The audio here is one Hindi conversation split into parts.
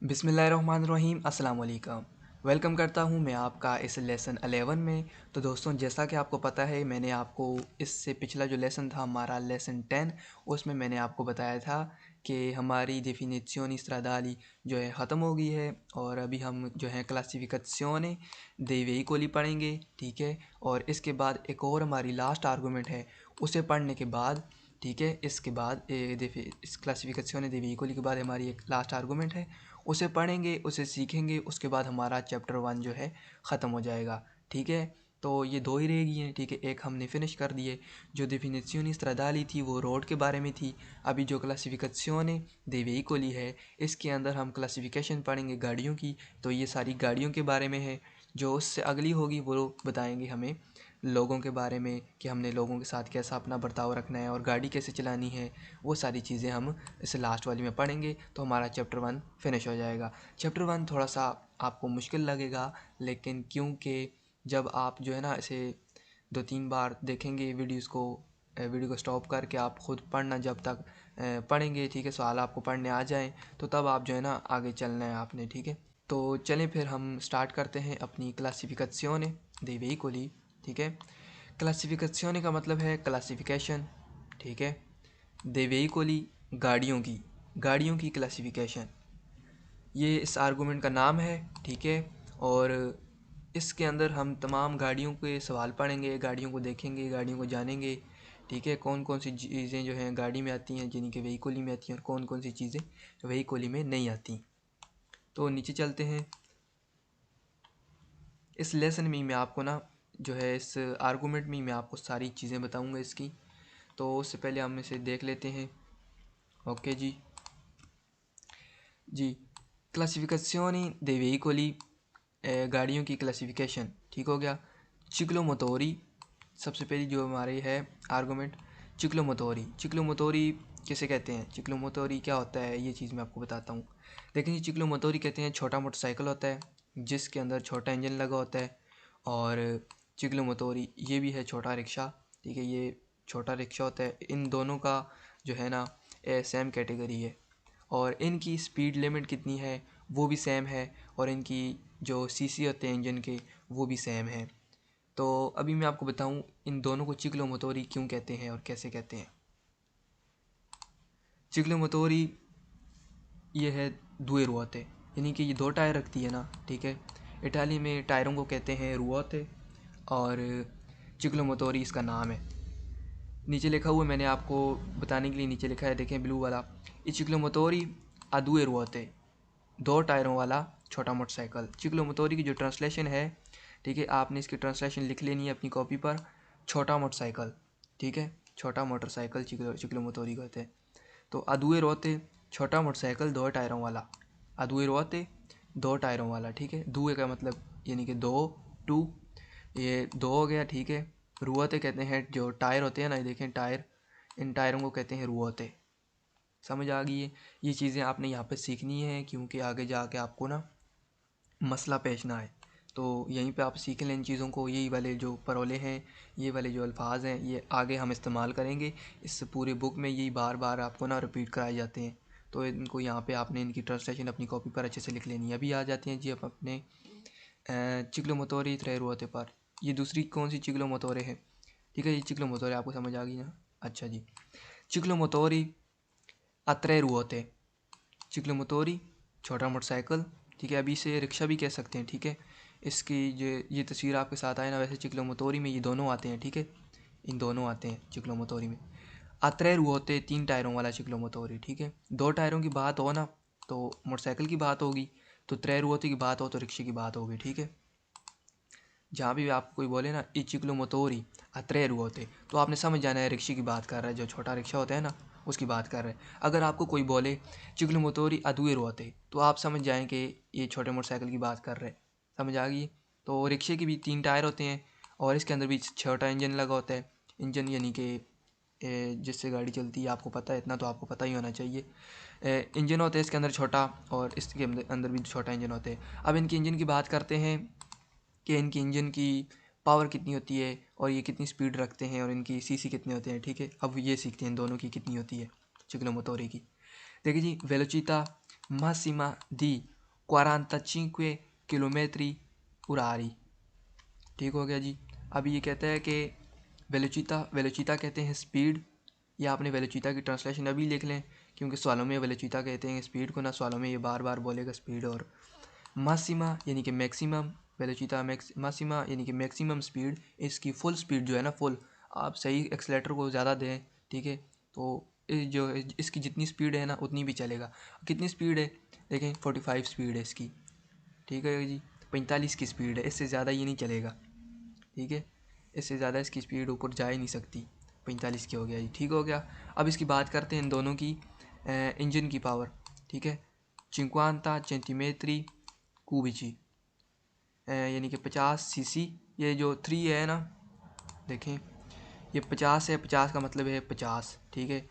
बिस्मिल्लाहिर्रहमानिर्रहीम अस्सलाम वालेकुम। वेलकम करता हूं मैं आपका इस लेसन 11 में। तो दोस्तों, जैसा कि आपको पता है, मैंने आपको इससे पिछला जो लेसन था हमारा लेसन 10, उसमें मैंने आपको बताया था कि हमारी डिफिनिzioni stradali जो है ख़त्म हो गई है और अभी हम जो है क्लासिफिकेzione dei veicoli पढ़ेंगे, ठीक है। और इसके बाद एक और हमारी लास्ट आर्गूमेंट है, उसे पढ़ने के बाद, ठीक है, इसके बाद इस क्लासिफिकेzione dei veicoli के बाद हमारी एक लास्ट आर्गूमेंट है, उसे पढ़ेंगे, उसे सीखेंगे, उसके बाद हमारा चैप्टर 1 जो है ख़त्म हो जाएगा, ठीक है। तो ये दो ही रह गई हैं, ठीक है। एक हमने फिनिश कर दिए, जो डिफिनिzioni stradali थी वो रोड के बारे में थी। अभी जो क्लासिफिकेzione dei veicoli है, इसके अंदर हम क्लासिफिकेशन पढ़ेंगे गाड़ियों की। तो ये सारी गाड़ियों के बारे में है। जो उससे अगली होगी वो बताएंगे हमें लोगों के बारे में, कि हमने लोगों के साथ कैसा अपना बर्ताव रखना है और गाड़ी कैसे चलानी है। वो सारी चीज़ें हम इस लास्ट वाली में पढ़ेंगे, तो हमारा चैप्टर 1 फिनिश हो जाएगा। चैप्टर 1 थोड़ा सा आपको मुश्किल लगेगा, लेकिन क्योंकि जब आप जो है ना इसे 2-3 बार देखेंगे वीडियो को स्टॉप करके आप ख़ुद पढ़ना जब तक पढ़ेंगे, ठीक है, सवाल आपको पढ़ने आ जाएँ, तो तब आप जो है ना आगे चलना है आपने, ठीक है। तो चलें फिर हम स्टार्ट करते हैं अपनी क्लासिफिकेzione dei veicoli, ठीक है। क्लासिफिकेzione का मतलब है क्लासिफिकेशन, ठीक है। dei veicoli गाड़ियों की क्लासिफिकेशन, ये इस आर्गूमेंट का नाम है, ठीक है। और इसके अंदर हम तमाम गाड़ियों के सवाल पढ़ेंगे, गाड़ियों को देखेंगे, गाड़ियों को जानेंगे, ठीक है। कौन कौन सी चीज़ें जो हैं गाड़ी में आती हैं जिनकी वेहिकोली में आती हैं, और कौन कौन सी चीज़ें वेहिकोली में नहीं आती। तो नीचे चलते हैं। इस लेसन में मैं आपको ना जो है इस आर्गूमेंट में मैं आपको सारी चीज़ें बताऊंगा इसकी। तो उससे पहले हम इसे देख लेते हैं। ओके जी जी। क्लासिफिकेzioni dei veicoli, गाड़ियों की क्लासिफिकेशन, ठीक हो गया। चिक्लोमोटोरी, सबसे पहली जो हमारी है आर्गूमेंट, चिक्लोमोटोरी किसे कहते हैं, चिक्लोमोटोरी क्या होता है, ये चीज़ मैं आपको बताता हूँ। लेकिन ये चिक्लोमोटोरी कहते हैं छोटा मोटरसाइकिल होता है जिसके अंदर छोटा इंजन लगा होता है। और चिक्लोमोटोरी ये भी है छोटा रिक्शा, ठीक है, ये छोटा रिक्शा होता है। इन दोनों का जो है ना सेम कैटेगरी है, और इनकी स्पीड लिमिट कितनी है वो भी सेम है, और इनकी जो सीसी होते हैं इंजन के वो भी सेम है। तो अभी मैं आपको बताऊं इन दोनों को चिक्लोमोटोरी क्यों कहते हैं और कैसे कहते हैं। चिक्लोमोटोरी ये है दुए रुआते, यानी कि ये दो टायर रखती है ना, ठीक है। इटाली में टायरों को कहते हैं रुआते, और चिक्लोमोटोरी इसका नाम है। नीचे लिखा हुआ है, मैंने आपको बताने के लिए नीचे लिखा है, देखें ब्लू वाला, ये चिक्लोमोटोरी अदुए रुआते, दो टायरों वाला छोटा मोटरसाइकिल। चिक्लोमोटोरी की जो ट्रांसलेशन है, ठीक है, आपने इसकी ट्रांसलेशन लिख लेनी है अपनी कॉपी पर, छोटा मोटरसाइकिल, ठीक है, छोटा मोटरसाइकिल चिक्लोमोटोरी कहते हैं। तो अदुए रोते, छोटा मोटरसाइकिल दो टायरों वाला, अदुए रोते दो टायरों वाला, ठीक है। दुए का मतलब यानी कि दो, टू, ये दो हो गया, ठीक है। रुआते कहते हैं जो टायर होते हैं ना, ये देखें टायर, इन टायरों को कहते हैं रुआते। समझ आ गई है। ये चीज़ें आपने यहाँ पे सीखनी है, क्योंकि आगे जाके आपको ना मसला पेश ना आए। तो यहीं पे आप सीख लें इन चीज़ों को। यही वाले जो परोले हैं, ये वाले जो अल्फाज हैं, ये आगे हम इस्तेमाल करेंगे। इस पूरे बुक में यही बार बार आपको ना रिपीट कराए जाते हैं। तो इनको यहाँ पे आपने इनकी ट्रांसलेशन अपनी कॉपी पर अच्छे से लिख लेनी है। अभी आ जाते हैं जी आप अपने चिक्लोमोटोरी त्रेरुआते पर। ये दूसरी कौन सी चिक्लोमोटोरे है, ठीक है। ये चिक्लोमोटोरे आपको समझ आ गई ना। अच्छा जी, चिक्लोमोटोरी अत्रे रुआते, चिक्लोमोटोरी छोटा मोटरसाइकिल, ठीक है। अभी इसे रिक्शा भी कह सकते हैं, ठीक है। इसकी ये तस्वीर आपके साथ आए ना, वैसे चिक्लोमोटोरी में ये दोनों आते हैं, ठीक है, इन दोनों आते हैं चिक्लोमोटोरी में। अत्रे रुआते तीन टायरों वाला चिक्लोमोटोरी, ठीक है। दो टायरों की बात हो ना तो मोटरसाइकिल की बात होगी, तो त्रे रुआते की बात हो तो रिक्शे की बात होगी, ठीक है। जहाँ भी आपको कोई बोले ना ई चिक्लोमोटोरी अत्रे रुआते, तो आपने समझ जाना है रिक्शे की बात कर रहा है, जो छोटा रिक्शा होता है ना उसकी बात कर रहे हैं। अगर आपको कोई बोले चिक्लोमोटोरी अदुए रुआते, तो आप समझ जाएं कि ये छोटे मोटरसाइकिल की बात कर रहे हैं। समझ आ गई। तो रिक्शे के भी तीन टायर होते हैं, और इसके अंदर भी छोटा इंजन लगा होता है। इंजन यानी कि जिससे गाड़ी चलती है, आपको पता है, इतना तो आपको पता ही होना चाहिए। इंजन होता है इसके अंदर छोटा, और इसके अंदर भी छोटा इंजन होते हैं। अब इनके इंजन की बात करते हैं कि इनकी इंजन की पावर कितनी होती है, और ये कितनी स्पीड रखते हैं, और इनकी सीसी कितने होते हैं, ठीक है। अब ये सीखते हैं इन दोनों की कितनी होती है चिक्लोमोटोरी की। देखिए जी, वेलोचिता massima di 45 किलोमीटर उरारी। ठीक हो गया जी। अभी ये कहता है कि वेलोचिता कहते हैं स्पीड, या आपने वेलोचिता की ट्रांसलेशन अभी लिख लें, क्योंकि सवालों में वेलोचिता कहते हैं स्पीड को ना, सवालों में ये बार बार बोलेगा स्पीड। और मासिमा यानी कि मैक्सिमम, वेलोचिता मासिमा यानी कि मैक्सिमम स्पीड, इसकी फुल स्पीड जो है ना, फुल, आप सही एक्सलेटर को ज़्यादा दें, ठीक है, तो जो इसकी जितनी स्पीड है ना उतनी भी चलेगा। कितनी स्पीड है देखें, 45 स्पीड है इसकी, ठीक है जी, 45 की स्पीड है, इससे ज़्यादा ये नहीं चलेगा, ठीक है, इससे ज़्यादा इसकी स्पीड ऊपर जा ही नहीं सकती, 45 की हो गया जी, ठीक हो गया। अब इसकी बात करते हैं इन दोनों की इंजन की पावर, ठीक है, 50 सेंटीमेट्री कूबिची, यानी कि 50 सीसी। ये जो 3 है ना, देखें ये 50 है, 50 का मतलब है 50, ठीक है,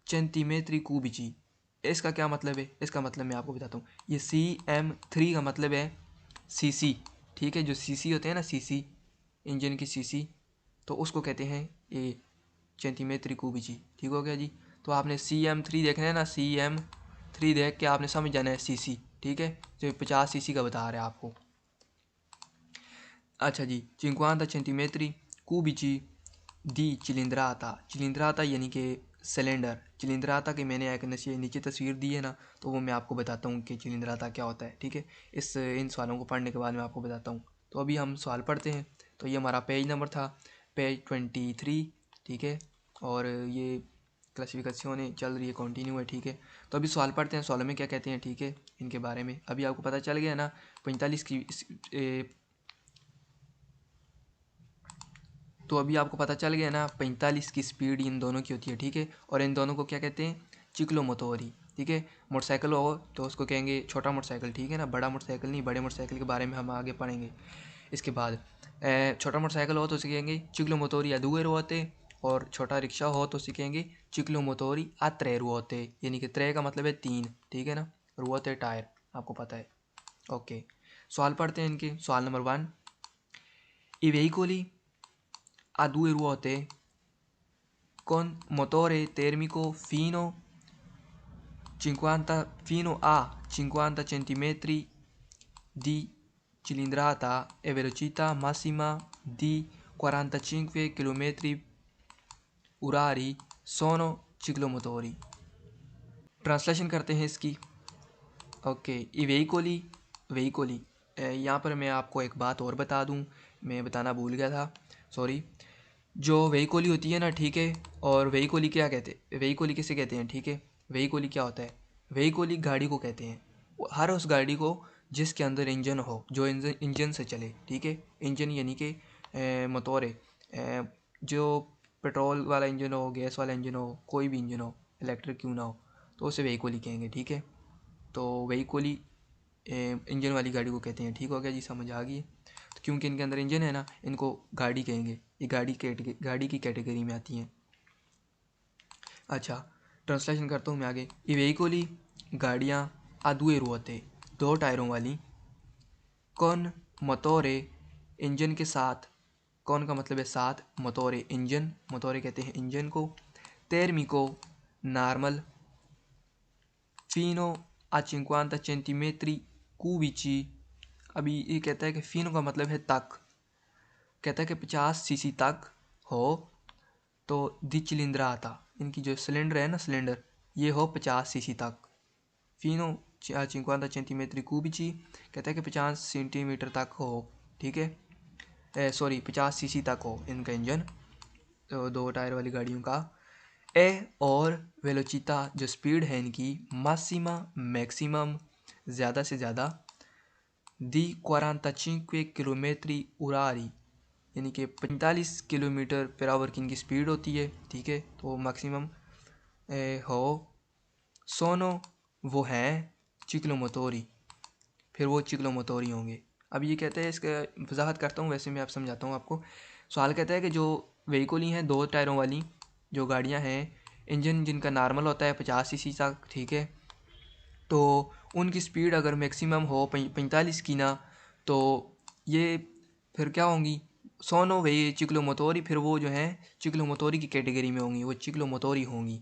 सेंटीमेट्री कूबिची, इसका क्या मतलब है, इसका मतलब मैं आपको बताता हूँ। ये CM3 का मतलब है सीसी, ठीक है, जो सीसी होते हैं ना, सीसी, इंजन की सीसी, तो उसको कहते हैं ये सेंटीमेट्री कूबिची, ठीक हो गया जी। तो आपने CM3 देखना है ना, CM3 देख के आपने समझ जाना है सीसी, ठीक है, जो 50 सीसी का बता रहा है आपको। अच्छा जी, 50 सेंटीमेट्री कूबिची दी चिलिंद्राता यानी कि सिलेंडर। चिलिंद्राता की मैंने एक नीचे तस्वीर दी है ना, तो वो मैं आपको बताता हूँ कि चिलिंद्राता क्या होता है, ठीक है। इन सवालों को पढ़ने के बाद मैं आपको बताता हूँ। तो अभी हम सवाल पढ़ते हैं। तो ये हमारा पेज नंबर था, पेज 23, ठीक है, और ये क्लासिफिकेशन चल रही है, कंटिन्यू है, ठीक है। तो अभी सवाल पढ़ते हैं, सवालों में क्या कहते हैं, ठीक है, इनके बारे में अभी आपको पता चल गया ना। 45 की तो अभी आपको पता चल गया ना, 45 की स्पीड इन दोनों की होती है, ठीक है। और इन दोनों को क्या कहते हैं, चिक्लोमोटोरी, ठीक है। मोटरसाइकिल हो तो उसको कहेंगे छोटा मोटरसाइकिल, ठीक है ना, बड़ा मोटरसाइकिल नहीं, बड़े मोटरसाइकिल के बारे में हम आगे पढ़ेंगे इसके बाद। छोटा मोटरसाइकिल हो तो उसे कहेंगे चिक्लोमोटोरी अदुए रुआते, और छोटा रिक्शा हो तो उसे कहेंगे चिक्लोमोटोरी अत्रे रुआते, यानी कि त्रे का मतलब है 3, ठीक है ना, रुआते टायर, आपको पता है। ओके, सवाल पढ़ते हैं इनके। सवाल number 1, E veicoli a due ruote con motore termico fino a 50 centimetri di cilindrata e velocità massima di 45 km orari sono ciclomotori। Translation करते हैं इसकी। ओके, ये वेहिकोली यहाँ पर मैं आपको एक बात और बता दूँ, मैं बताना भूल गया था, सॉरी। जो वेहिकोली होती है ना, ठीक है, और वेहिकोली क्या कहते हैं, वेहिकोली किसे कहते हैं, ठीक है, वेहिकोली क्या होता है, वेहिकोली गाड़ी को कहते हैं, हर उस गाड़ी को जिसके अंदर इंजन हो, जो इंजन से चले, ठीक है। इंजन यानी कि मोटोरे, जो पेट्रोल वाला इंजन हो, गैस वाला इंजन हो, कोई भी इंजन हो, इलेक्ट्रिक क्यों ना हो, तो उसे वेहिकोली कहेंगे, ठीक है। तो वेहिकोली इंजन वाली गाड़ी को कहते हैं, ठीक हो गया जी, समझ आ गई। तो क्योंकि इनके अंदर इंजन है ना, इनको गाड़ी कहेंगे, ये गाड़ी की कैटेगरी में आती हैं। अच्छा, ट्रांसलेशन करता हूँ मैं आगे। ये वेहिकोली गाड़ियाँ अदुए रुआते, 2 टायरों वाली, कौन मोटोरे इंजन के साथ, कौन का मतलब है साथ, मोटोरे इंजन, मोटोरे कहते हैं इंजन को, termico normal, fino a 50 centimetri cubici। अभी ये कहता है कि फिनो का मतलब है तक, कहता है कि 50 सीसी तक हो, तो दी चिलिंद्रा आता, इनकी जो सिलेंडर है ना, सिलेंडर, ये हो 50 सीसी तक। फिनो 50 सेंटीमीटर कूबिची, कहता है कि 50 सेंटीमीटर तक हो, ठीक है, सॉरी 50 सीसी तक हो इनका इंजन, तो 2 टायर वाली गाड़ियों का। और वेलोचिता जो स्पीड है इनकी, मासिमा मैक्सिमम, ज़्यादा से ज़्यादा, दी 45 किलोमीटर उरारी, यानी कि 45 किलोमीटर पर आवर की इनकी स्पीड होती है, ठीक है, तो मैक्सिमम हो। सोनो वो हैं चिक्लोमोटोरी, फिर वो चिक्लोमोटोरी होंगे। अब ये कहते हैं, इसका वजाहत करता हूँ, वैसे मैं आप समझाता हूँ आपको। सवाल कहता है कि जो व्हीकल ही हैं 2 टायरों वाली जो गाड़ियाँ हैं, इंजन जिनका नॉर्मल होता है 50 सीसी तक, ठीक है, तो उनकी स्पीड अगर मैक्सिमम हो 45 की ना, तो ये फिर क्या होंगी, सोनो वे चिक्लोमोटोरी, फिर वो जो हैं चिक्लोमोटोरी की कैटेगरी में होंगी, वो चिक्लोमोटोरी होंगी,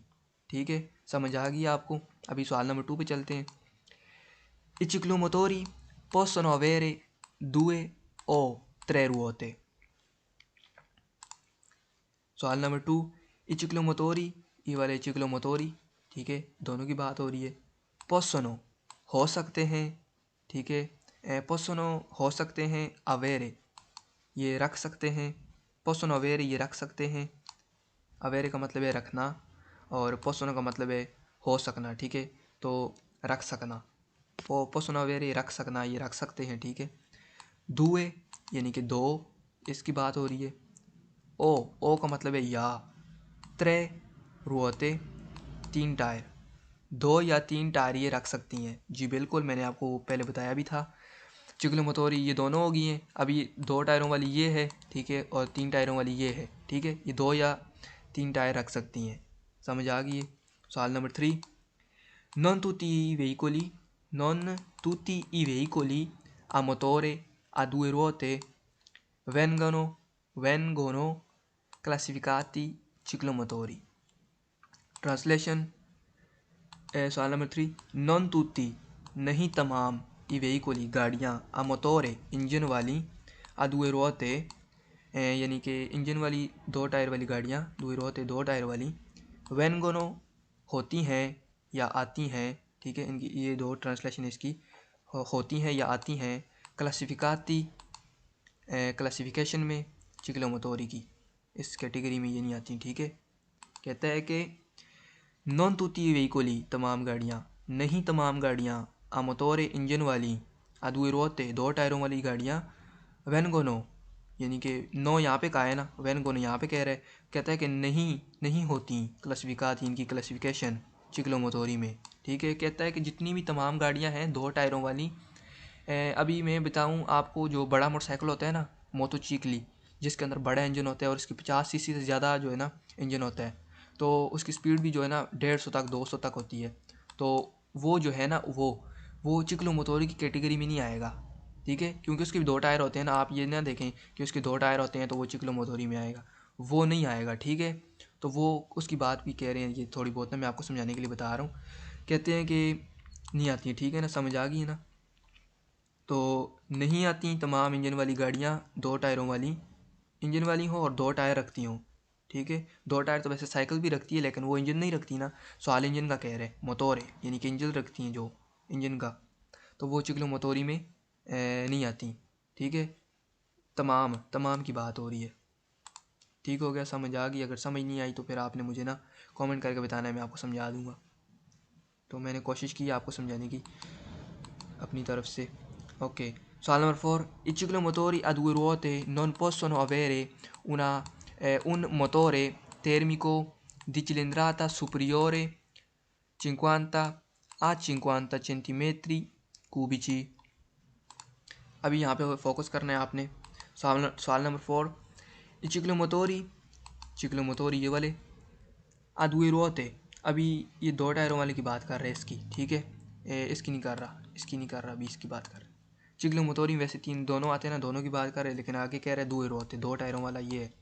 ठीक है, समझ आ गई आपको। अभी सवाल नंबर 2 पे चलते हैं। I ciclomotori possono avere 2 o 3 ruote. सवाल नंबर 2, i ciclomotori, ये वाले ciclomotori, ठीक है, दोनों की बात हो रही है. possono हो सकते हैं, ठीक है, possono हो सकते हैं, avere ये रख सकते हैं, possono avere ये रख सकते हैं, avere का मतलब है रखना और possono का मतलब है हो सकना, ठीक है, तो रख सकना. possono avere रख सकना, ये रख सकते हैं, ठीक है. दुए यानी कि दो, इसकी बात हो रही है. ओ का मतलब है या. त्रे रुआते 3 टायर, 2 या 3 टायर ये रख सकती हैं. जी बिल्कुल, मैंने आपको पहले बताया भी था. चिकलोमोतोरी ये दोनों हो गई हैं. अभी 2 टायरों वाली ये है, ठीक है, और 3 टायरों वाली ये है, ठीक है. ये 2 या 3 टायर रख सकती हैं. समझ आ गई है. सवाल number 3, non tutti i veicoli a motore a 2 ruote vengono classificati ciclomotori. Translation. सवाल नंबर 3, नॉन तुती नहीं तमाम, ई वेहिकोली गाड़ियाँ, आ मोटोरे इंजन वाली, आ दुए रोते यानी कि इंजन वाली 2 टायर वाली गाड़ियाँ, दुए रोते 2 टायर वाली, वेनगोनो होती हैं या आती हैं, ठीक है. इनकी ये 2 ट्रांसलेशन इसकी, होती हैं या आती हैं. क्लासिफिकाती क्लासिफिकेशन में चिक्लोमोटोरी की इस कैटेगरी में ये नहीं आती, ठीक है. कहता है कि नॉन तुती वेहिकोली तमाम गाड़ियाँ, नहीं तमाम गाड़ियाँ, आमतौर इंजन वाली, अदुए रोते 2 टायरों वाली गाड़ियाँ, वेनगोनो यानी कि नो यहाँ पे कहा है ना, वेनगोनो यहाँ पे कह रहा है. कहता है कि नहीं होती क्लासिफिकात, इनकी क्लासिफिकेशन चिक्लोमोटोरी में, ठीक है. कहता है कि जितनी भी तमाम गाड़ियाँ हैं 2 टायरों वाली, अभी मैं बताऊँ आपको, जो बड़ा मोटरसाइकिल होता है ना, मोटोचिकली, जिसके अंदर बड़ा इंजन होता है और इसकी 50 सीसी से ज़्यादा जो है ना इंजन होता है, तो उसकी स्पीड भी जो है ना 150 तक 200 तक होती है. तो वो जो है ना वो चिक्लोमोटोरी की कैटेगरी में नहीं आएगा, ठीक है, क्योंकि उसके 2 टायर होते हैं ना. आप ये ना देखें कि उसके 2 टायर होते हैं तो वो चिक्लोमोटोरी में आएगा, वो नहीं आएगा, ठीक है. तो वो उसकी बात भी कह रहे हैं, ये थोड़ी बहुत ना मैं आपको समझाने के लिए बता रहा हूँ. कहते हैं कि नहीं आती है, ठीक है ना, समझ आ गई है ना. तो नहीं आती तमाम इंजन वाली गाड़ियाँ 2 टायरों वाली, इंजन वाली हों और 2 टायर रखती हों, ठीक है. 2 टायर तो वैसे साइकिल भी रखती है, लेकिन वो इंजन नहीं रखती ना. सवाल इंजन का कह रहे हैं, मोटोर है यानी कि इंजन रखती हैं जो इंजन का, तो वो चिक्लोमोटोरी में नहीं आती, ठीक है. तमाम की बात हो रही है. ठीक हो गया, समझ आ गई. अगर समझ नहीं आई तो फिर आपने मुझे ना कमेंट करके बताना है, मैं आपको समझा दूँगा. तो मैंने कोशिश की आपको समझाने की अपनी तरफ से. Ok, sala number 4, i ciclomotori a 2 ruote non possono avere un motore termico di cilindrata superiore 50 a 50 centimetri cubici. अभी यहाँ पे फोकस करना है आपने. सवाल नंबर 4, i ciclomotori ये वाले a 2 ruote, अभी ये 2 टायरों वाले की बात कर रहे हैं इसकी, ठीक है. इसकी नहीं कर रहा, अभी इसकी बात कर रहे हैं. चिक्लोमोटोरी वैसे 3 दोनों आते हैं ना, दोनों की बात कर रहे हैं, लेकिन आगे कह रहे हैं 2 होते, 2 टायरों वाला ये है.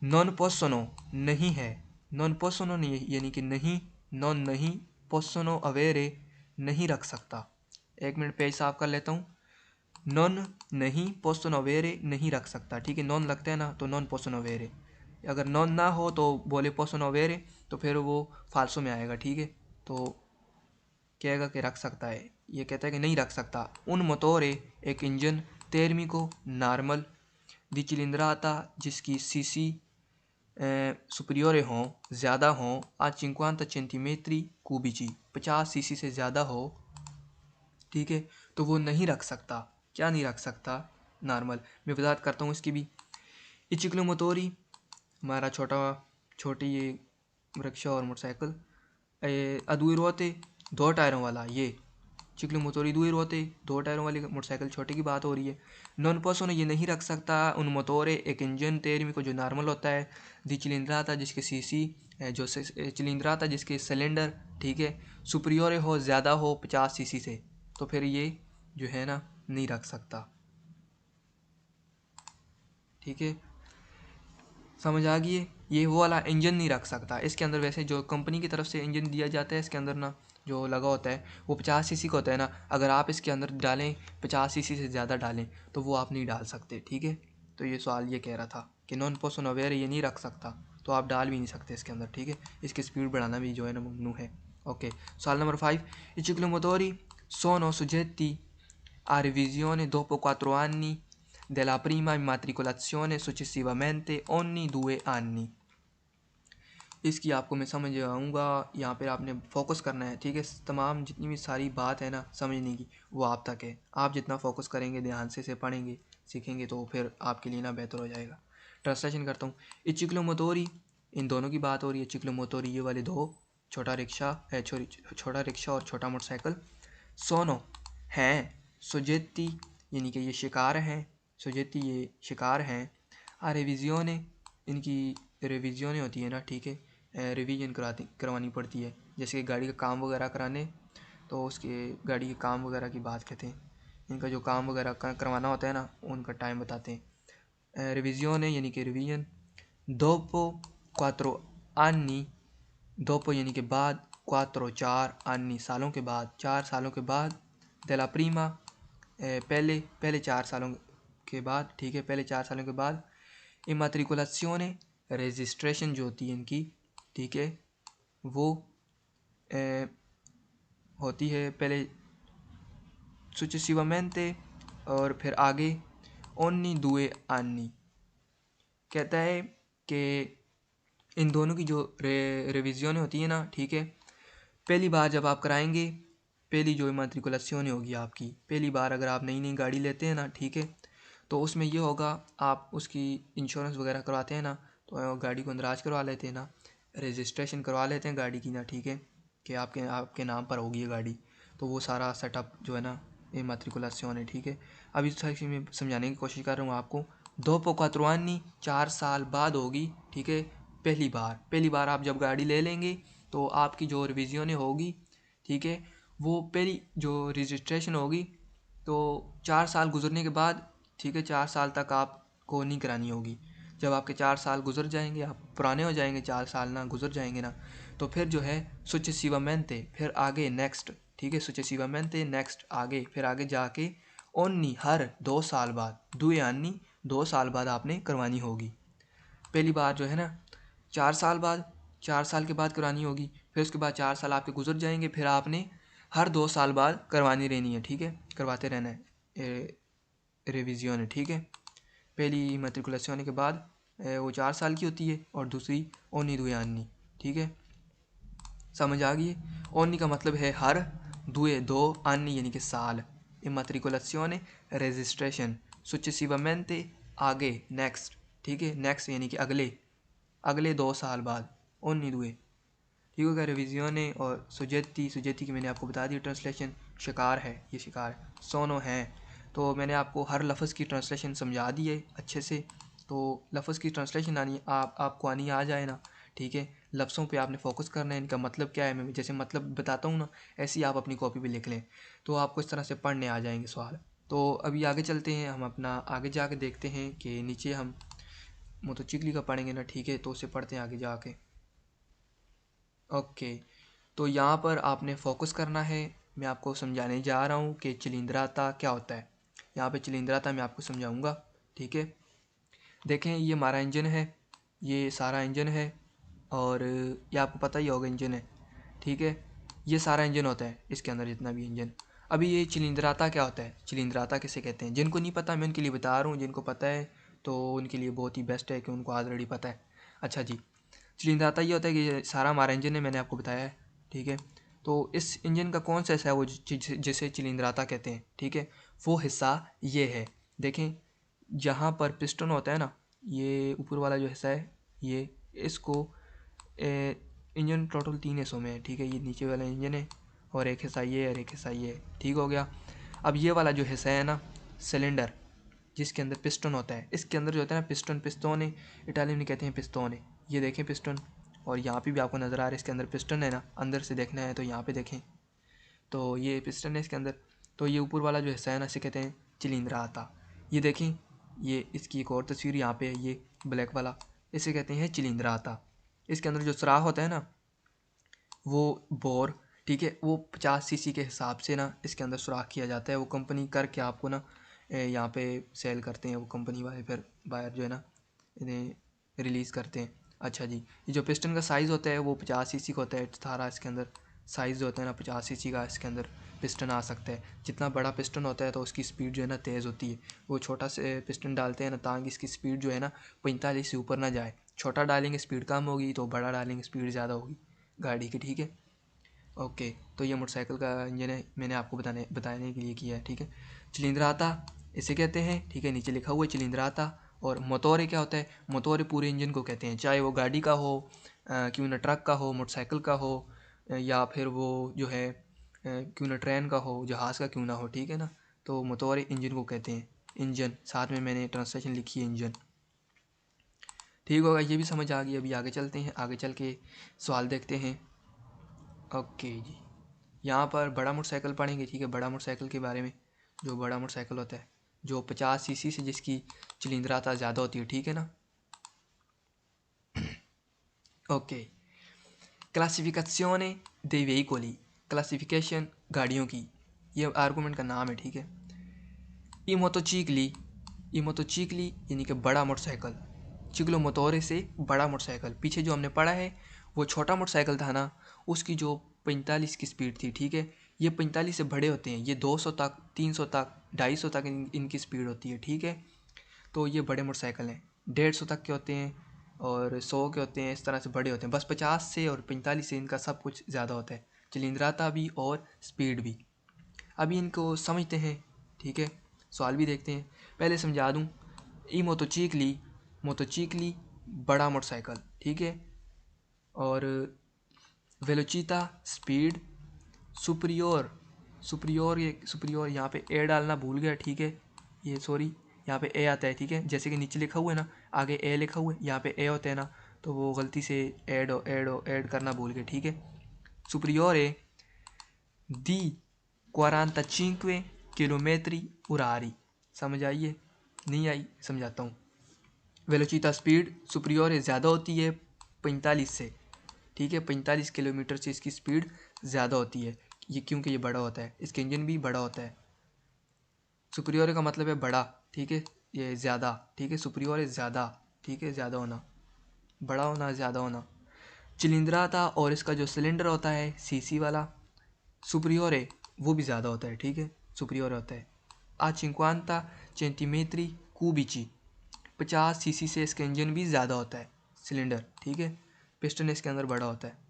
नॉन पोसोनो नहीं है, नॉन पोसोनो नहीं यानी कि नहीं, नॉन नहीं, पोसोनो अवेरे नहीं रख सकता. 1 मिनट पेज साफ कर लेता हूँ. नॉन नहीं, पोसोनो अवेरे नहीं रख सकता, ठीक है. नॉन लगता है ना, तो नॉन पोसोनो अवेरे. अगर नॉन ना हो तो बोले पोसोनो अवेरे, तो फिर वो फाल्सो में आएगा, ठीक है. तो कहेगा कि रख सकता है, ये कहता है कि नहीं रख सकता. उन मोटोरे एक इंजन तेरमिको नॉर्मल दी चिलिंद्राता जिसकी सीसी सुपरियोरे हों ज़्यादा हों आ 50 सेंटीमेट्री कूबिची 50 सीसी से ज़्यादा हो, ठीक है. तो वो नहीं रख सकता. क्या नहीं रख सकता? नॉर्मल. मैं वजाहत करता हूँ इसकी भी. इचिक्लोमोटोरी हमारा छोटी ये रिक्शा और मोटरसाइकिल, अदुई रोते 2 टायरों वाला ये चिक्लोमोटोरी 2 रोते 2 टायरों वाली मोटरसाइकिल छोटे की बात हो रही है. नॉन पोसो ने ये नहीं रख सकता उन मोटोरे एक इंजन तेरहवीं को जो नॉर्मल होता है, दी चिलिंद्राता जिसके सीसी जो चिलिंद्राता जिसके सिलेंडर, ठीक है, सुपरियोर हो ज़्यादा हो 50 सीसी से, तो फिर ये जो है ना नहीं रख सकता, ठीक है. समझ आ गई है. ये वो वाला इंजन नहीं रख सकता. इसके अंदर वैसे जो कंपनी की तरफ से इंजन दिया जाता है इसके अंदर ना, जो लगा होता है वो 50 सीसी का होता है ना, अगर आप इसके अंदर डालें 50 सीसी से ज़्यादा डालें तो वो आप नहीं डाल सकते, ठीक है। तो ये सवाल ये कह रहा था कि नॉन पर्सन अवेयर ये नहीं रख सकता, तो आप डाल भी नहीं सकते इसके अंदर, ठीक है। इसकी स्पीड बढ़ाना भी जो है ना ममनू है। ओके, सवाल number 5, i ciclomotori sono soggetti a revisione dopo 4 anni della prima immatricolazione, successivamente ogni 2 anni। इसकी आपको मैं समझ आऊँगा, यहाँ पे आपने फोकस करना है, ठीक है। तमाम जितनी भी सारी बात है ना समझने की वो आप तक है, आप जितना फोकस करेंगे, ध्यान से पढ़ेंगे सीखेंगे तो फिर आपके लिए ना बेहतर हो जाएगा। ट्रांसलेशन करता हूँ। i ciclomotori, इन दोनों की बात हो रही है। ciclomotori ये वाले दो, छोटा रिक्शा है, छोटा रिक्शा और छोटा मोटरसाइकिल। सोनो हैं, सोजेती यानी कि ये शिकार हैं, सोजेती ये शिकार हैं। आ रिविजियोने, इनकी रिविजियोने होती है ना, ठीक है, रिवीजन करवानी पड़ती है, जैसे कि गाड़ी का काम वगैरह कराने, तो उसके गाड़ी के काम वगैरह की बात कहते हैं। इनका जो काम वगैरह करवाना होता है ना उनका टाइम बताते हैं। रिविजियोने यानी कि रिवीजन। दोपो क्वात्रो आनी, दोपो यानी कि बाद, क्वात्रो 4, आनी सालों के बाद, 4 सालों के बाद। देला प्रीमा पहले, पहले 4 सालों के बाद, ठीक है, पहले 4 सालों के बाद। इमाट्रिकुलाzione रजिस्ट्रेशन जो होती है इनकी, ठीक है, वो होती है पहले successivamente, और फिर आगे ogni 2 anni। कहता है कि इन दोनों की जो रिविजन होती है ना, ठीक है, पहली बार जब आप कराएंगे, पहली जो इमाट्रिकुलाzione होगी आपकी, पहली बार अगर आप नई नई गाड़ी लेते हैं ना, ठीक है, तो उसमें ये होगा, आप उसकी इंश्योरेंस वगैरह करवाते हैं ना, तो गाड़ी को अंदराज करवा लेते हैं ना, रजिस्ट्रेशन करवा लेते हैं गाड़ी की ना, ठीक है, कि आपके आपके नाम पर होगी ये गाड़ी, तो वो सारा सेटअप जो है ना इमाट्रिकुलाzione है, ठीक है। अभी इस तरह मैं समझाने की कोशिश कर रहा हूँ आपको। दोपो quattro anni 4 साल बाद होगी, ठीक है, पहली बार आप जब गाड़ी ले लेंगे तो आपकी जो रिविजन होगी, ठीक है, वो पहली जो रजिस्ट्रेशन होगी तो 4 साल गुजरने के बाद, ठीक है, 4 साल तक आपको नहीं करानी होगी। जब आपके 4 साल गुजर जाएंगे, आप पुराने हो जाएंगे, 4 साल ना गुजर जाएंगे ना, तो फिर जो है successivamente, फिर आगे नेक्स्ट, ठीक है, successivamente नेक्स्ट आगे, फिर आगे जाके ओनली हर 2 साल बाद, 2 anni 2 साल बाद आपने करवानी होगी। पहली बार जो है ना 4 साल बाद, 4 साल के बाद करवानी होगी, फिर उसके बाद 4 साल आपके गुजर जाएंगे, फिर आपने हर 2 साल बाद करवानी रहनी है, ठीक है, करवाते रहना है रिविजन है, ठीक है। पहली इमाट्रिकुलाzione के बाद वो 4 साल की होती है और दूसरी ogni 2 anni, ठीक है, समझ आ गई है। ogni का मतलब है हर, 2 anni यानी कि साल, इमाट्रिकुलाzione रजिस्ट्रेशन, successivamente आगे, नेक्स्ट, ठीक है, नेक्स्ट यानी कि अगले, अगले 2 साल बाद, ogni 2, ठीक हो गया। रिविजियोने और सुजेती की मैंने आपको बता दी ट्रांसलेशन, शिकार है, ये शिकार है। सोनो है, तो मैंने आपको हर लफ्ज़ की ट्रांसलेशन समझा दी है अच्छे से, तो लफ्ज़ की ट्रांसलेशन आनी आपको आनी आ जाए ना, ठीक है, लफ्ज़ों पे आपने फोकस करना है, इनका मतलब क्या है, मैं जैसे मतलब बताता हूँ ना, ऐसे ही आप अपनी कॉपी पे लिख लें, तो आपको इस तरह से पढ़ने आ जाएंगे सवाल। तो अभी आगे चलते हैं, हम अपना आगे जाके देखते हैं कि नीचे हम मोटोचिकली का पढ़ेंगे ना, ठीक है, तो उसे पढ़ते हैं आगे जाके। ओके, तो यहाँ पर आपने फोकस करना है, मैं आपको समझाने जा रहा हूँ कि चिलिंद्राता क्या होता है। यहाँ पे चिलिंद्राता मैं आपको समझाऊँगा, ठीक है। देखें, ये हमारा इंजन है, ये सारा इंजन है, और ये आपको पता ही होगा इंजन है, ठीक है, ये सारा इंजन होता है इसके अंदर जितना भी इंजन। अभी ये चिलिंद्राता क्या होता है, चिलिंद्राता किसे कहते हैं, जिनको नहीं पता मैं उनके लिए बता रहा हूँ, जिनको पता है तो उनके लिए बहुत ही बेस्ट है कि उनको ऑलरेडी पता है। अच्छा जी, चिलिंद्राता ये होता है कि ये सारा हमारा इंजन है, मैंने आपको बताया है, ठीक है। तो इस इंजन का कौन सा हिस्सा है वो जिसे चिलिंद्राता कहते हैं, ठीक है, वो हिस्सा ये है। देखें, जहाँ पर पिस्टन होता है ना, ये ऊपर वाला जो हिस्सा है, ये इसको इंजन टोटल 3 हिस्सों में है, ठीक है, ये नीचे वाला इंजन है और एक हिस्सा ये है और एक हिस्सा ये है, ठीक हो गया। अब ये वाला जो हिस्सा है ना, सिलेंडर, जिसके अंदर पिस्टन होता है, इसके अंदर जो होता है ना पिस्तोने, इटालियन में कहते हैं पिस्तोने, ये देखें पिस्टन, और यहाँ पे भी आपको नज़र आ रहा है इसके अंदर पिस्टन है ना, अंदर से देखना है तो यहाँ पे देखें, तो ये पिस्टन है इसके अंदर। तो ये ऊपर वाला जो हिस्सा है ना, इसे कहते हैं चिलिंद्राता। ये देखें, ये इसकी एक और तस्वीर यहाँ पे है, ये ब्लैक वाला, इसे कहते हैं चिलिंद्राता। इसके अंदर जो सुराख होता है ना, वो बोर ठीक है। वो 50 सीसी के हिसाब से ना इसके अंदर सुराख किया जाता है, वो कंपनी करके आपको ना यहाँ पे सेल करते हैं वो कंपनी वाले, फिर बायर जो है ना इन्हें रिलीज़ करते हैं। अच्छा जी, ये जो पिस्टन का साइज़ होता है वो 50 सीसी का होता है। सारा इसके अंदर साइज़ जो होता है ना 50 सीसी का इसके अंदर पिस्टन आ सकता है। जितना बड़ा पिस्टन होता है तो उसकी स्पीड जो है ना तेज़ होती है। वो छोटा से पिस्टन डालते हैं ना ताकि इसकी स्पीड जो है ना 45 से ऊपर ना जाए। छोटा डालेंगे स्पीड कम होगी, तो बड़ा डालेंगे स्पीड ज़्यादा होगी गाड़ी की, ठीक है। ओके, तो ये मोटरसाइकिल का इंजन है, मैंने आपको बताने के लिए किया है, ठीक है। चिलिंद्राता इसे कहते हैं, ठीक है, नीचे लिखा हुआ है चिलिंद्राता। और मोटोरे क्या होता है? मोटोरे पूरे इंजन को कहते हैं, चाहे वो गाड़ी का हो, क्यों ना ट्रक का हो, मोटरसाइकिल का हो, या फिर वो जो है क्यों ना ट्रेन का हो, जहाज़ का क्यों ना हो, ठीक है ना। तो मोटोरे इंजन को कहते हैं। इंजन साथ में मैंने ट्रांसलेशन लिखी है इंजन, ठीक होगा। ये भी समझ आ गई। अभी आगे चलते हैं, आगे चल के सवाल देखते हैं। ओके जी, यहाँ पर बड़ा मोटरसाइकिल पढ़ेंगे, ठीक है। बड़ा मोटरसाइकिल के बारे में, जो बड़ा मोटरसाइकिल होता है जो 50 सीसी से जिसकी चिलिंद्राता ज़्यादा होती है, ठीक है ना। ओके, क्लासिफिकेशने दे वेहिकोली, क्लासिफिकेशन गाड़ियों की, ये आर्गूमेंट का नाम है, ठीक है। ई मोटोचिकली, ई मोटोचिकली यानी कि बड़ा मोटरसाइकिल, चिकलो मोटोरे से बड़ा मोटरसाइकिल। पीछे जो हमने पढ़ा है वो छोटा मोटरसाइकिल था ना, उसकी जो 45 की स्पीड थी, ठीक है। ये 45 से बड़े होते हैं, ये 200 तक, 300 तक, 250 तक इनकी स्पीड होती है, ठीक है। तो ये बड़े मोटरसाइकिल हैं, 150 तक के होते हैं और 100 के होते हैं, इस तरह से बड़े होते हैं। बस 50 से और 45 से इनका सब कुछ ज़्यादा होता है, चिलिंद्राता भी और स्पीड भी। अभी इनको समझते हैं, ठीक है। सवाल भी देखते हैं। पहले समझा दूँ, ई मोटोचिकली, मोटोचिकली बड़ा मोटरसाइकिल, ठीक है। और वेलोचिता स्पीड, सुपरियोर, सुपरियोर, ये सुपरियोर यहाँ पे ए डालना भूल गया, ठीक है। ये सॉरी, यहाँ पे ए आता है, ठीक है। जैसे कि नीचे लिखा हुआ है ना, आगे ए लिखा हुआ है, यहाँ पे ए होता है ना, तो वो गलती से ऐड करना भूल गए, ठीक है। सुपरियोर दी 45 किलोमीटर उरारी, समझ आइए? नहीं आई, समझाता हूँ। वेलोचिता स्पीड सुपरियोर ज़्यादा होती है 45 से, ठीक है। 45 किलोमीटर से इसकी स्पीड ज़्यादा होती है, ये क्योंकि ये बड़ा होता है, इसका इंजन भी बड़ा होता है। सुपरियोर का मतलब है बड़ा, ठीक है, ये ज़्यादा, ठीक है। सुपरियोर है ज़्यादा, ठीक है, ज़्यादा होना, बड़ा होना, ज़्यादा होना। चिलिंद्राता और इसका जो सिलेंडर होता है सीसी वाला, सुपरियोर है, वो भी ज़्यादा होता है, ठीक है, सुपरियोर होता है। आ 50 सेंटीमेट्री क्यूबिची, 50 सीसी से इसका इंजन भी ज़्यादा होता है, सिलेंडर, ठीक है। पिस्टन इसके अंदर बड़ा होता है।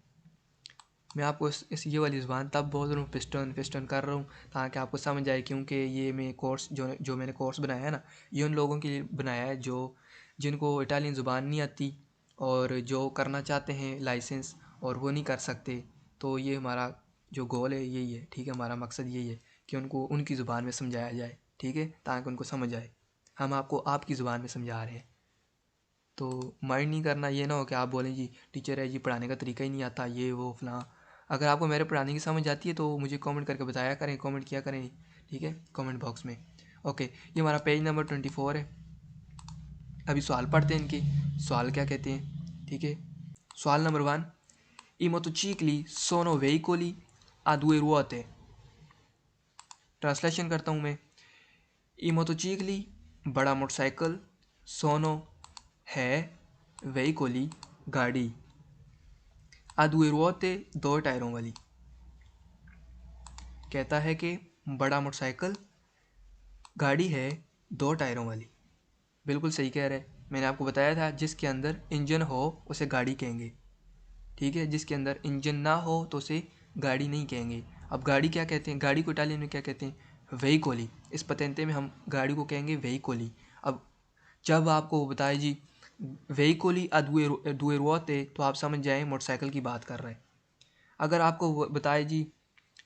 मैं आपको इस ये वाली ज़ुबान तब बोल रहा हूँ, पिस्टन पिस्टन कर रहा हूँ, ताकि आपको समझ आए, क्योंकि ये मैं कोर्स जो मैंने कोर्स बनाया है ना, ये उन लोगों के लिए बनाया है जो जिनको इटालियन ज़ुबान नहीं आती और जो करना चाहते हैं लाइसेंस और वो नहीं कर सकते। तो ये हमारा जो गोल है यही है, ठीक है। हमारा मकसद यही है कि उनको उनकी ज़ुबान में समझाया जाए, ठीक है, ताकि उनको समझ आए। हम आपको आपकी ज़ुबान में समझा रहे हैं, तो माइंड नहीं करना। ये ना हो कि आप बोलें जी टीचर है जी, पढ़ाने का तरीका ही नहीं आता, ये वो फलां। अगर आपको मेरे पढ़ाने की समझ आती है तो मुझे कमेंट करके बताया करें, कमेंट किया करें, ठीक है, कमेंट बॉक्स में। ओके, ये हमारा पेज नंबर 24 है। अभी सवाल पढ़ते हैं इनके, सवाल क्या कहते हैं, ठीक है। सवाल नंबर 1, ई मोटोचिकली सोनो वेहिकोली a due ruote। ट्रांसलेशन करता हूँ मैं। ई मोटोचिकली बड़ा मोटरसाइकिल, सोनो है, वेहिकोली गाड़ी, a due ruote दो टायरों वाली। कहता है कि बड़ा मोटरसाइकिल गाड़ी है दो टायरों वाली। बिल्कुल सही कह रहे हैं। मैंने आपको बताया था जिसके अंदर इंजन हो उसे गाड़ी कहेंगे, ठीक है। जिसके अंदर इंजन ना हो तो उसे गाड़ी नहीं कहेंगे। अब गाड़ी क्या कहते हैं, गाड़ी को इटालियन में क्या कहते हैं? वेहिकोली। इस पतेंते में हम गाड़ी को कहेंगे वेहिकोली। अब जब आपको बताए जी वेहिकोली आ due ruote, तो आप समझ जाएँ मोटरसाइकिल की बात कर रहे हैं। अगर आपको बताए जी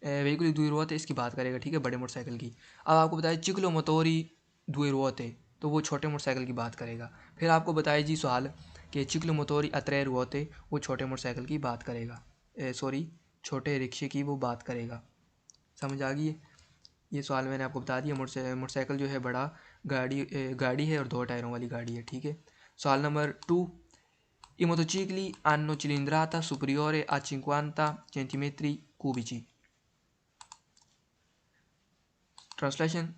वेहिकल due ruote, इसकी बात करेगा, ठीक है, बड़े मोटरसाइकिल की। अब आपको बताए चिक्लो मोटोरी due ruote, तो वो छोटे मोटरसाइकिल की बात करेगा। फिर आपको बताए जी सवाल कि चिक्लो मोटोरी a tre ruote, वो छोटे मोटरसाइकिल की बात करेगा, सॉरी छोटे रिक्शे की वो बात करेगा। समझ आ गई है? ये सवाल मैंने आपको बता दिया। मोटरसाइकिल जो है बड़ा गाड़ी है और दो टायरों वाली गाड़ी है, ठीक है। सवाल number 2, i motocicli hanno cilindrata superiore a 50 centimetri कूबिची। ट्रांसलेशन,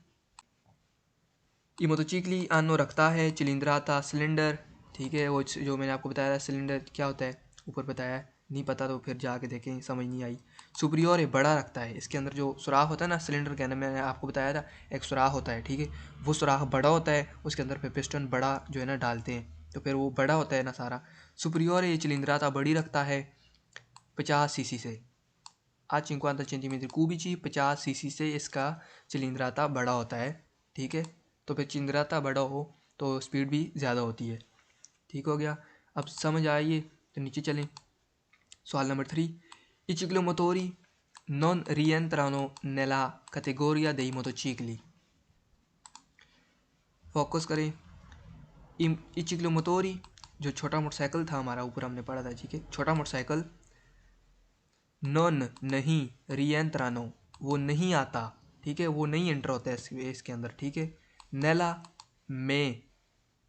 ये मोटोचिकली आनो रखता है चिलिंद्राता सिलेंडर, ठीक है। वो जो मैंने आपको बताया सिलेंडर क्या होता है ऊपर बताया है, नहीं पता तो फिर जाके देखें, समझ नहीं आई। सुपरियोर है, बड़ा रखता है, इसके अंदर जो सुराख होता है ना सिलेंडर के अंदर, मैंने आपको बताया था एक सुराख होता है, ठीक है। वो सुराख बड़ा होता है, उसके अंदर फिर पिस्टन बड़ा जो है ना डालते हैं, तो फिर वो बड़ा होता है ना सारा। सुपरियोर ये चिलिंद्राता बड़ी रखता है 50 cc से, आज 50 सेंटीमीटर कूबिची, 50 cc से इसका चिलिंद्राता बड़ा होता है, ठीक है। तो फिर चिलिंद्राता बड़ा हो तो स्पीड भी ज़्यादा होती है, ठीक हो गया। अब समझ आइए तो नीचे चलें। सवाल number 3, I ciclomotori non rientrano nella categoria dei motocicli। Focus करें। I ciclomotori जो छोटा मोटरसाइकिल था हमारा, ऊपर हमने पढ़ा था, ठीक है। छोटा मोटरसाइकिल, नॉन नहीं, रियंत्रानो वो नहीं आता, ठीक है, वो नहीं एंटर होता है इसके अंदर, ठीक है। नेला में,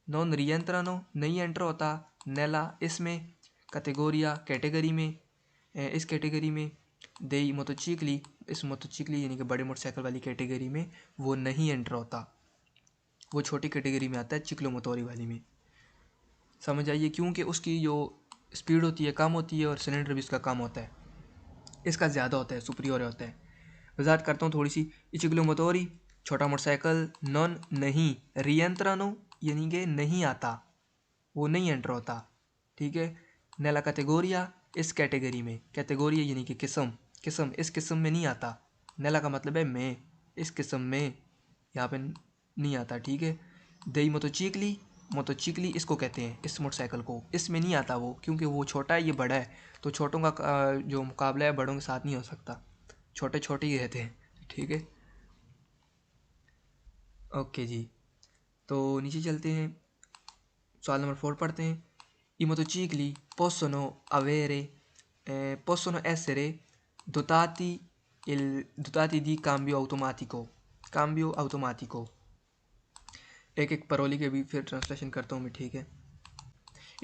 नॉन रियंत्रानो नहीं एंटर होता, नेला इसमें, कैटेगोरिया कैटेगरी में, इस कैटेगरी में, देई मोटोचिकली इस मोटोचिकली यानी कि बड़े मोटरसाइकिल वाली कैटेगरी में वो नहीं एंटर होता, वो छोटी कैटेगरी में आता है चिक्लोमोटोरी वाली में। समझ आइए, क्योंकि उसकी जो स्पीड होती है कम होती है और सिलेंडर भी उसका कम होता है, इसका ज़्यादा होता है, सुपरियर होता है। वजाहत करता हूँ थोड़ी सी। चिक्लोमोटोरी छोटा मोटरसाइकिल, नॉन नहीं, रियंत्रानो यानी कि नहीं आता, वो नहीं एंटर होता, ठीक है। नेला कैटेगोरिया इस कैटेगरी में, कैटेगोरिया यानी कि किस्म, किस्म इस किस्म में नहीं आता, नेला का मतलब है में, इस किस्म में यहाँ पे नहीं आता, ठीक है। दई मोटोचिकली, मोटोचिकली इसको कहते हैं, इस मोटरसाइकिल को, इसमें नहीं आता वो, क्योंकि वो छोटा है ये बड़ा है, तो छोटों का जो मुकाबला है बड़ों के साथ नहीं हो सकता, छोटे छोटे ही रहते हैं, ठीक है। ओके जी, तो नीचे चलते हैं, सवाल नंबर 4 पढ़ते हैं। I motocicli possono essere dotati di cambio automatico, cambio automatico। एक एक परोली के भी फिर ट्रांसलेशन करता हूँ मैं, ठीक है।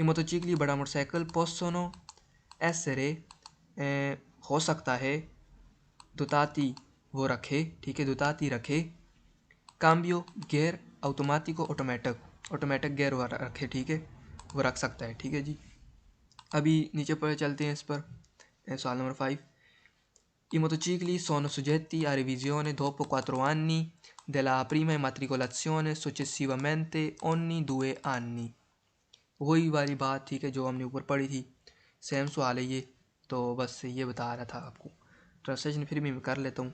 I motocicli बड़ा मोटरसाइकिल, possono essere हो सकता है, dotati वो रखे, ठीक है, dotati रखे, cambio gear, automatico automatic, automatic gear वो रखे, ठीक है, वो रख सकता है, ठीक है जी। अभी नीचे पर चलते हैं इस पर, सवाल number 5। I motocicli sono soggetti a revisione dopo 4 anni della prima immatricolazione, successivamente ogni 2 anni। वही वाली बात, ठीक है, जो हमने ऊपर पढ़ी थी, सेम सवाल है ये, तो बस ये बता रहा था आपको। ट्रांसलेशन फिर भी मैं कर लेता हूँ,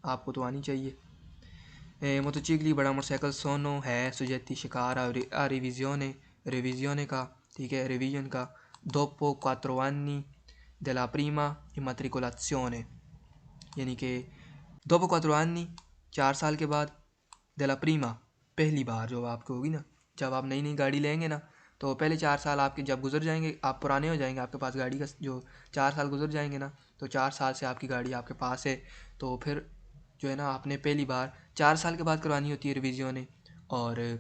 आपको तो आनी चाहिए। मोटोचिकली बड़ा मोटरसाइकिल, सोनो है सुजेती शिकार, रिविजियोने रिविजियोने का, ठीक है, रिवीजन का, दोपो quattro anni della prima immatricolazione यानी कि दोपो क्वात्रो anni 4 साल के बाद, डेला प्रीमा पहली बार जो आपको होगी ना, जब आप नई नई गाड़ी लेंगे ना, तो पहले 4 साल आपके जब गुजर जाएंगे, आप पुराने हो जाएंगे, आपके पास गाड़ी का जो 4 साल गुजर जाएंगे ना, तो 4 साल से आपकी गाड़ी आपके पास है, तो फिर जो है ना आपने पहली बार 4 साल के बाद करवानी होती है रिविजियों, और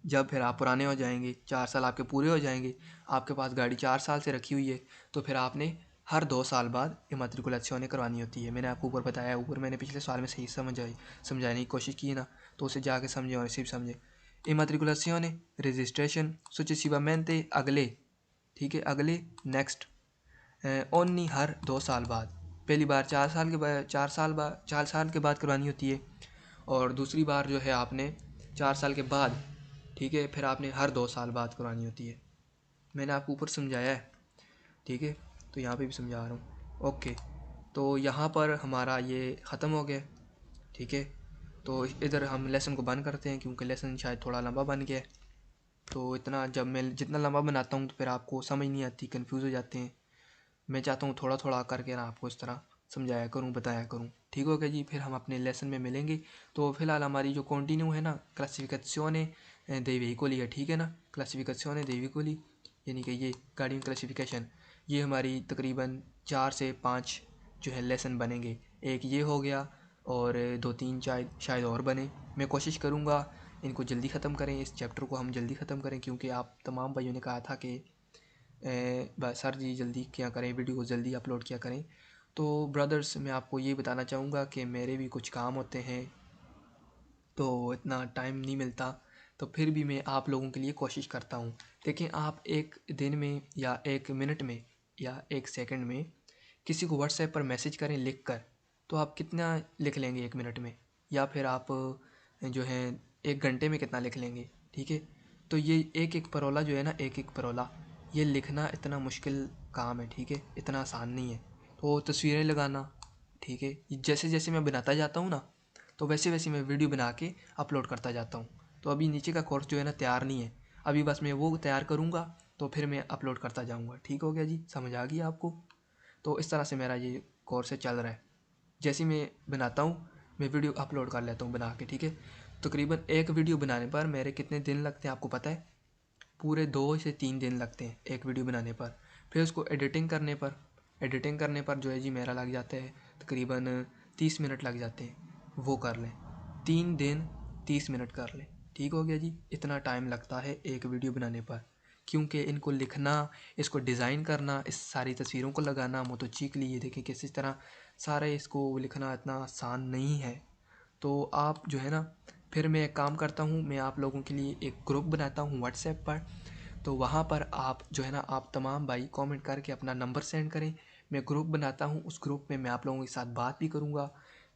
जब फिर आप पुराने हो जाएंगे, 4 साल आपके पूरे हो जाएंगे, आपके पास गाड़ी 4 साल से रखी हुई है, तो फिर आपने हर 2 साल बाद इमात्रिकुलाzione करवानी होती है। मैंने आपको ऊपर बताया, ऊपर मैंने पिछले सवाल में सही समझाने की कोशिश की ना, तो उसे जाके समझे और सिर्फ समझे। इमात्रिकुलाzione रजिस्ट्रेशन, successivamente अगले, ठीक है, अगले, नेक्स्ट, ओनली हर 2 साल बाद, पहली बार 4 साल के बाद, 4 साल के बाद करवानी होती है, और दूसरी बार जो है आपने 4 साल के बाद, ठीक है, फिर आपने हर 2 साल बाद करवानी होती है। मैंने आपको ऊपर समझाया है, ठीक है, तो यहाँ पे भी समझा रहा हूँ। ओके, तो यहाँ पर हमारा ये ख़त्म हो गया, ठीक है। तो इधर हम लेसन को बंद करते हैं, क्योंकि लेसन शायद थोड़ा लंबा बन गया है, तो इतना जब मैं जितना लंबा बनाता हूँ तो फिर आपको समझ नहीं आती, कंफ्यूज हो जाते हैं। मैं चाहता हूँ थोड़ा थोड़ा करके ना आपको इस तरह समझाया करूँ, बताया करूँ, ठीक हो गया जी। फिर हम अपने लेसन में मिलेंगे। तो फिलहाल हमारी जो कंटिन्यू है ना, क्लासिफिकेशने dei veicoli है, ठीक है ना, क्लासिफिकेशने dei veicoli यानी कि ये गाड़ियों क्लासिफिकेशन, ये हमारी तकरीबन 4 से 5 जो है लेसन बनेंगे। एक ये हो गया, और 2-3 शायद और बने। मैं कोशिश करूँगा इनको जल्दी ख़त्म करें, इस चैप्टर को हम जल्दी ख़त्म करें, क्योंकि आप तमाम भाइयों ने कहा था कि बस सर जी जल्दी क्या करें, वीडियो को जल्दी अपलोड किया करें। तो ब्रदर्स, मैं आपको ये बताना चाहूँगा कि मेरे भी कुछ काम होते हैं, तो इतना टाइम नहीं मिलता, तो फिर भी मैं आप लोगों के लिए कोशिश करता हूँ। देखिए, आप एक दिन में या एक मिनट में या एक सेकंड में किसी को व्हाट्सएप पर मैसेज करें लिख कर, तो आप कितना लिख लेंगे एक मिनट में, या फिर आप जो है एक घंटे में कितना लिख लेंगे, ठीक है। तो ये एक एक परोला जो है ना, एक एक परोला, ये लिखना इतना मुश्किल काम है, ठीक है, इतना आसान नहीं है। तो तस्वीरें लगाना, ठीक है, जैसे जैसे मैं बनाता जाता हूँ ना, तो वैसे वैसे मैं वीडियो बना के अपलोड करता जाता हूँ। तो अभी नीचे का कोर्स जो है ना तैयार नहीं है, अभी बस मैं वो तैयार करूँगा तो फिर मैं अपलोड करता जाऊँगा। ठीक हो गया जी, समझ आ गई आपको? तो इस तरह से मेरा ये कोर्स चल रहा है। जैसे ही मैं बनाता हूँ, मैं वीडियो अपलोड कर लेता हूँ बना के, ठीक है। तकरीबन एक वीडियो बनाने पर मेरे कितने दिन लगते हैं आपको पता है? पूरे 2 से 3 दिन लगते हैं एक वीडियो बनाने पर। फिर उसको एडिटिंग करने पर जो है जी मेरा लग जाता है तकरीबन 30 मिनट लग जाते हैं। वो कर लें, 3 दिन 30 मिनट कर लें। ठीक हो गया जी, इतना टाइम लगता है एक वीडियो बनाने पर। क्योंकि इनको लिखना, इसको डिज़ाइन करना, इस सारी तस्वीरों को लगाना, मोटोचिकली ये देखें किस तरह सारे इसको लिखना इतना आसान नहीं है। तो आप जो है ना, फिर मैं एक काम करता हूँ, मैं आप लोगों के लिए एक ग्रुप बनाता हूँ व्हाट्सएप पर। तो वहाँ पर आप जो है ना, आप तमाम भाई कमेंट करके अपना नंबर सेंड करें। मैं ग्रुप बनाता हूँ, उस ग्रुप में मैं आप लोगों के साथ बात भी करूँगा।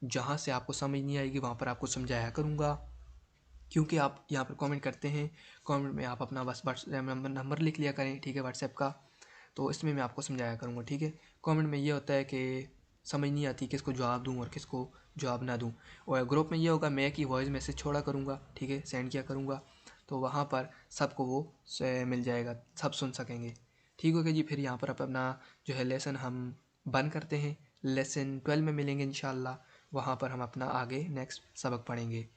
जहाँ से आपको समझ नहीं आएगी वहाँ पर आपको समझाया करूँगा। क्योंकि आप यहाँ पर कमेंट करते हैं, कमेंट में आप अपना बस व्हाट्सएप नंबर लिख लिया करें, ठीक है, व्हाट्सएप का। तो इसमें मैं आपको समझाया करूँगा, ठीक है। कमेंट में ये होता है कि समझ नहीं आती किसको जवाब दूँ और किसको जवाब ना दूँ। और ग्रुप में ये होगा, मैं कि वॉइस मैसेज छोड़ा करूँगा, ठीक है, सेंड किया करूँगा। तो वहाँ पर सबको वो से मिल जाएगा, सब सुन सकेंगे। ठीक हो गया जी, फिर यहाँ पर अपना जो है लेसन हम बंद करते हैं। लेसन 12 में मिलेंगे इंशाल्लाह। वहाँ पर हम अपना आगे नेक्स्ट सबक पढ़ेंगे।